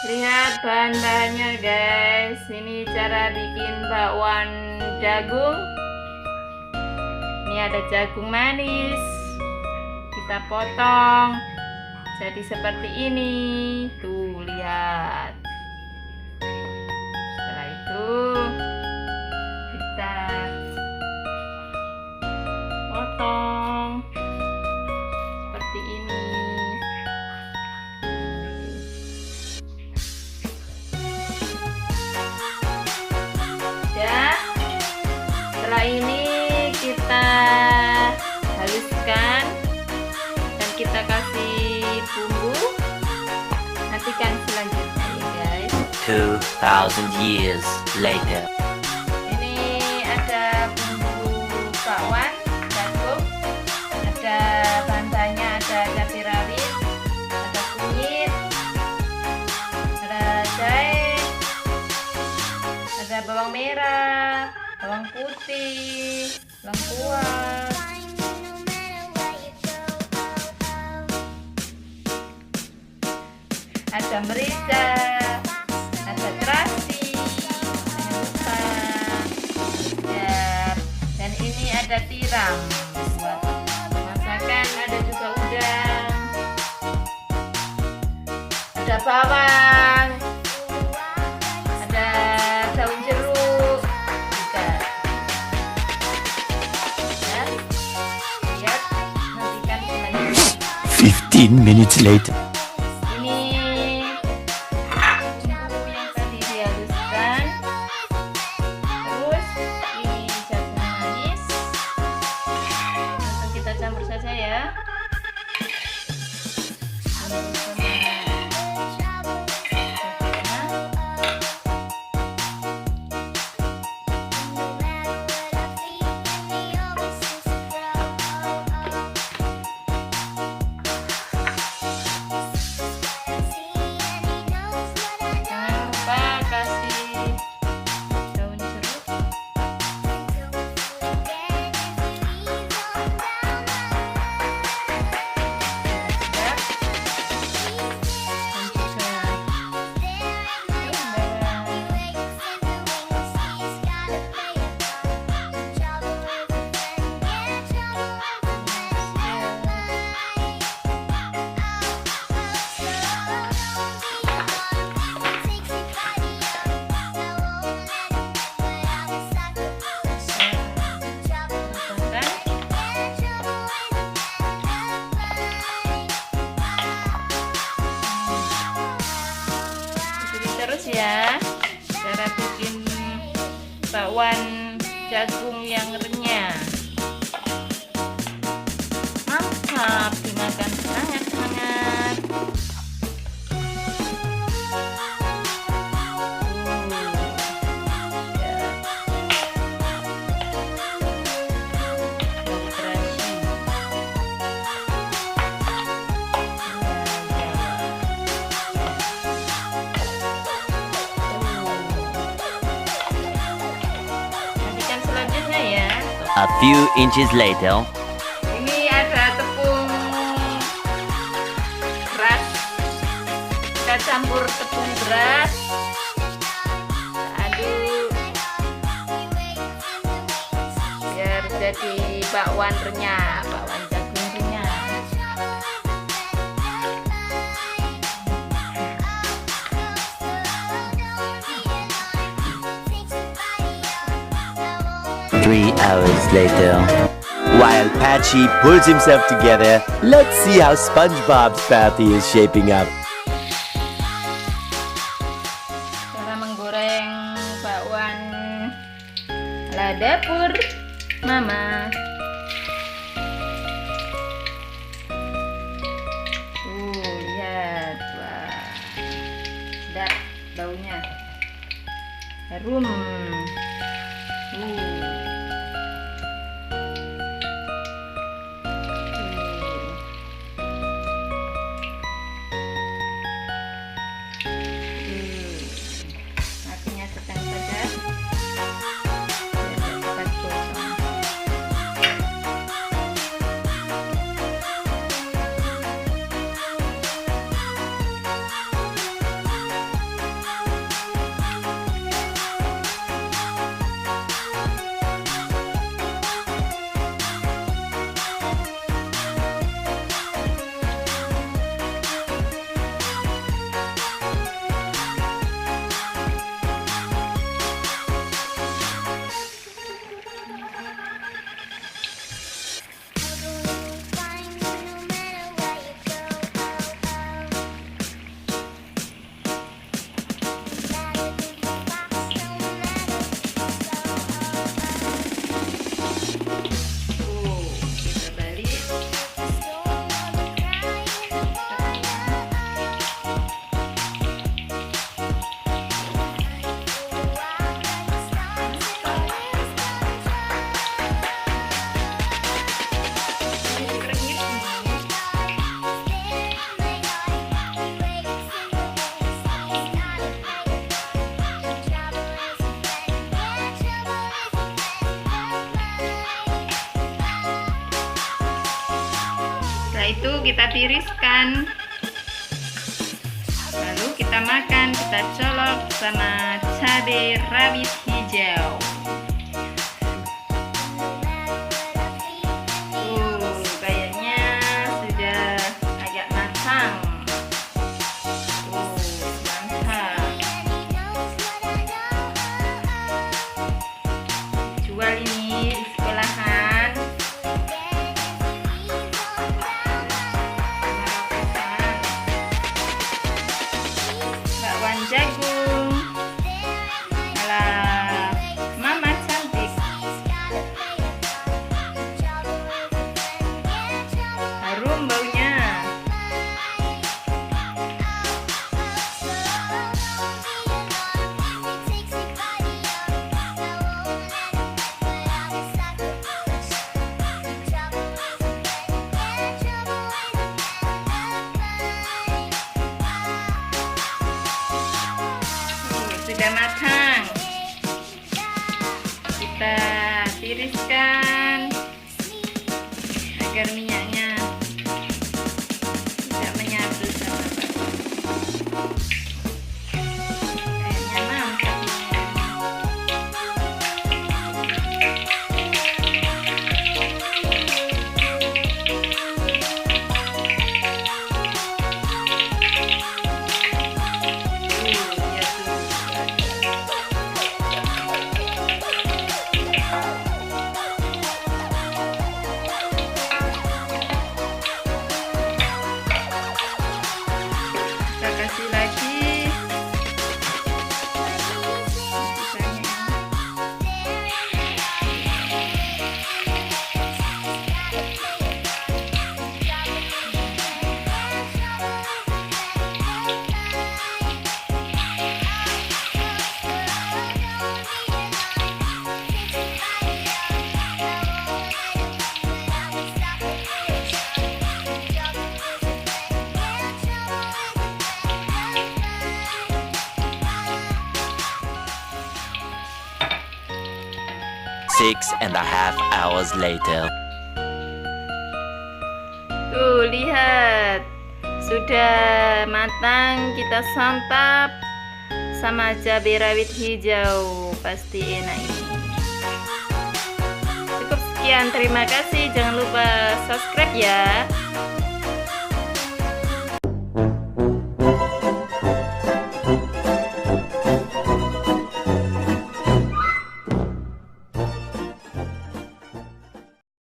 Lihat bahan-bahannya guys. Ini cara bikin bakwan jagung. Ini ada jagung manis. Kita potong jadi seperti ini. Tuh, lihat. Setelah itu kita potong seperti ini. Ya, setelah ini kita haluskan dan kita kasih bumbu. Nantikan selanjutnya ya guys. 2000 years later. Ini ada bumbu bakwan jagung, ada bahan-bahannya, ada cabai rawit, ada kunyit, ada jahe, ada bawang merah, bawang putih, lengkuas, ada merica, ada terasi, jangan lupa ya. Dan ini ada tiram buat masakan, ada juga udang, ada bawang, ada daun jeruk juga ya. Lihat, nantikan selanjutnya. 15 minutes later. Ini bumbu yang tadi dihaluskan. Terus ini jagung manis. Langsung kita campur saja ya. Jangan lupa kasih daun jeruk. Sedap. Dan juga terus ya, cara bikin bakwan jagung yang renyah. Mantap, dimakan sangat-sangat. Ya. Terasi. Nantikan selanjutnya ya. A few inches later. Ini ada tepung beras. Kita campur tepung beras, kita aduk biar jadi bakwan renyah, bakwan jagung renyah. Three hours later. While Patchy pulls himself together, let's see how SpongeBob's party is shaping up. Cara menggoreng bakwan ala dapur Mama. Lihat, wah, sedap baunya, harum. Apinya sedang saja. Cepat gosong. itu kita tiriskan, lalu kita makan, kita colok sama cabai rawit hijau. Kayaknya sudah agak matang. Mantap. Jual ini di sekolahan. Bakwan jagung ala mama cantik. Harum baunya. Sudah matang, kita tiriskan agar minyaknya tidak menyatu sama bakwan. Kayaknya mantap minyaknya. Ya tuh. Kita kasih lagi sisanya. Six and a half hours later. Tuh, lihat. Sudah matang, kita santap sama cabai rawit hijau. Pasti enak ini. Cukup sekian, terima kasih. Jangan lupa subscribe ya.